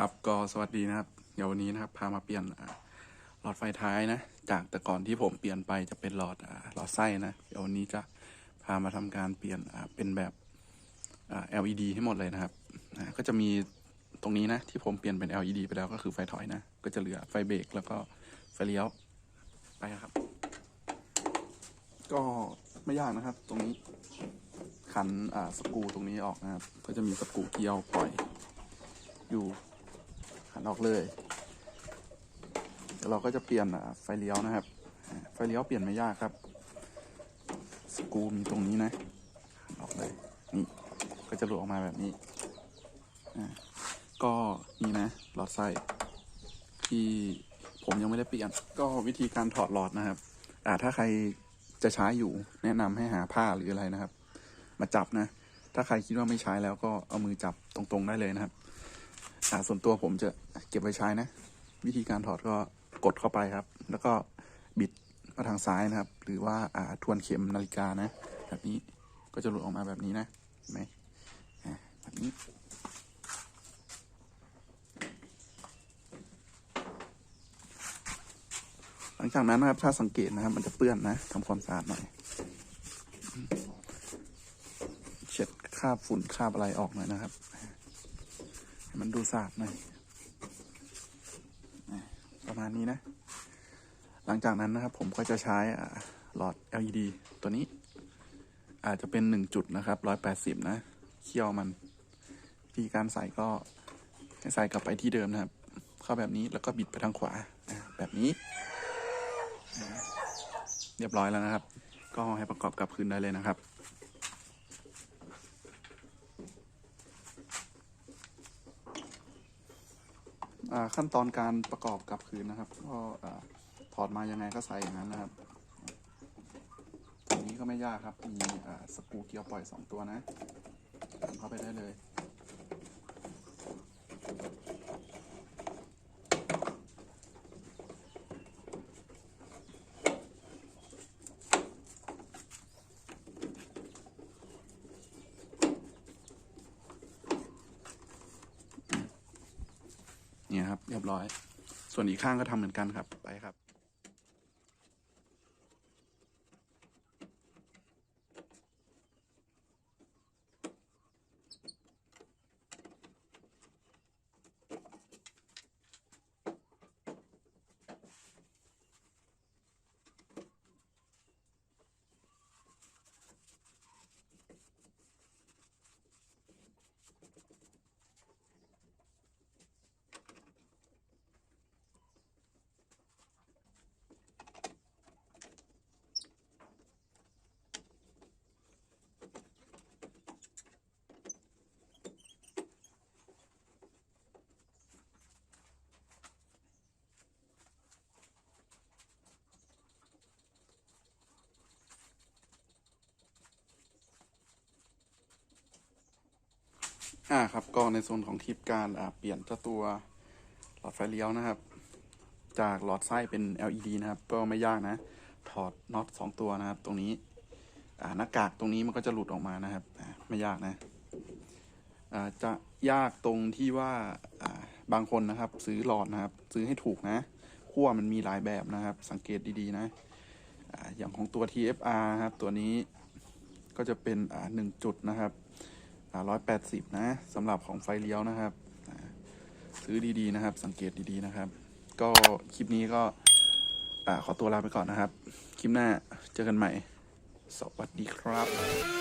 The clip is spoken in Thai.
ครับก็สวัสดีนะครับเดี๋ยววันนี้นะครับพามาเปลี่ยนหลอดไฟท้ายนะจากแต่ก่อนที่ผมเปลี่ยนไปจะเป็นหลอดไส้นะเดี๋ยววันนี้จะพามาทำการเปลี่ยนเป็นแบบLED ให้หมดเลยนะครับก็จะมีตรงนี้นะที่ผมเปลี่ยนเป็น LED ไปแล้วก็คือไฟถอยนะก็จะเหลือไฟเบรกแล้วก็ไฟเลี้ยวไปครับก็ไม่ยากนะครับตรงนี้ขันสกรูตรงนี้ออกนะครับก็จะมีสกรูเกี่ยวปล่อยอยู่ขันออกเลยเราก็จะเปลี่ยนไฟเลี้ยวนะครับไฟเลี้ยวเปลี่ยนไม่ยากครับสกรูมีตรงนี้นะขันออกเลยนี่ก็จะหลุดออกมาแบบนี้ก็นี่นะหลอดไส้ที่ผมยังไม่ได้เปลี่ยนก็วิธีการถอดหลอดนะครับถ้าใครจะใช้อยู่แนะนำให้หาผ้าหรืออะไรนะครับมาจับนะถ้าใครคิดว่าไม่ใช้แล้วก็เอามือจับตรงๆได้เลยนะครับส่วนตัวผมจะเก็บไว้ใช้นะวิธีการถอดก็กดเข้าไปครับแล้วก็บิดมาทางซ้ายนะครับหรือว่าทวนเข็มนาฬิกานะแบบนี้ก็จะหลุดออกมาแบบนี้นะเห็นไหมแบบนี้หลังจากนั้นนะครับถ้าสังเกตนะครับมันจะเปื้อนนะทำความสะอาดหน่อยเช็ดคราบฝุ่นคราบอะไรออกหน่อยนะครับให้มันดูสะอาดหน่อยประมาณนี้นะหลังจากนั้นนะครับผมก็จะใช้หลอด LED ตัวนี้อาจจะเป็น1 จุดนะครับ180นะเคี่ยวมันวิธีการใส่ก็ให้ใส่กลับไปที่เดิมนะครับเข้าแบบนี้แล้วก็บิดไปทางขวาแบบนี้เรียบร้อยแล้วนะครับก็ให้ประกอบกลับคืนได้เลยนะครับขั้นตอนการประกอบกลับคืนนะครับก็ถอดมายังไงก็ใส่อย่างนั้นนะครับตรงนี้ก็ไม่ยากครับมีสกรูเกี่ยวปล่อย2 ตัวนะทำเข้าไปได้เลยเนี่ยครับเรียบร้อยส่วนอีกข้างก็ทำเหมือนกันครับไปครับครับก็ในส่วนของทิปการเปลี่ยนเจ้าตัวหลอดไฟเลี้ยวนะครับจากหลอดไส้เป็น LED นะครับก็ไม่ยากนะถอดน็อต2 ตัวนะครับตรงนี้หน้ากากตรงนี้มันก็จะหลุดออกมานะครับไม่ยากนะจะยากตรงที่ว่าบางคนนะครับซื้อหลอดนะครับซื้อให้ถูกนะขั้วมันมีหลายแบบนะครับสังเกตดีๆนะอย่างของตัว TFR นะครับตัวนี้ก็จะเป็น1 จุดนะครับ180นะสำหรับของไฟเลี้ยวนะครับซื้อดีๆนะครับสังเกตดีๆนะครับก็คลิปนี้ก็ขอตัวลาไปก่อนนะครับคลิปหน้าเจอกันใหม่สวัสดีครับ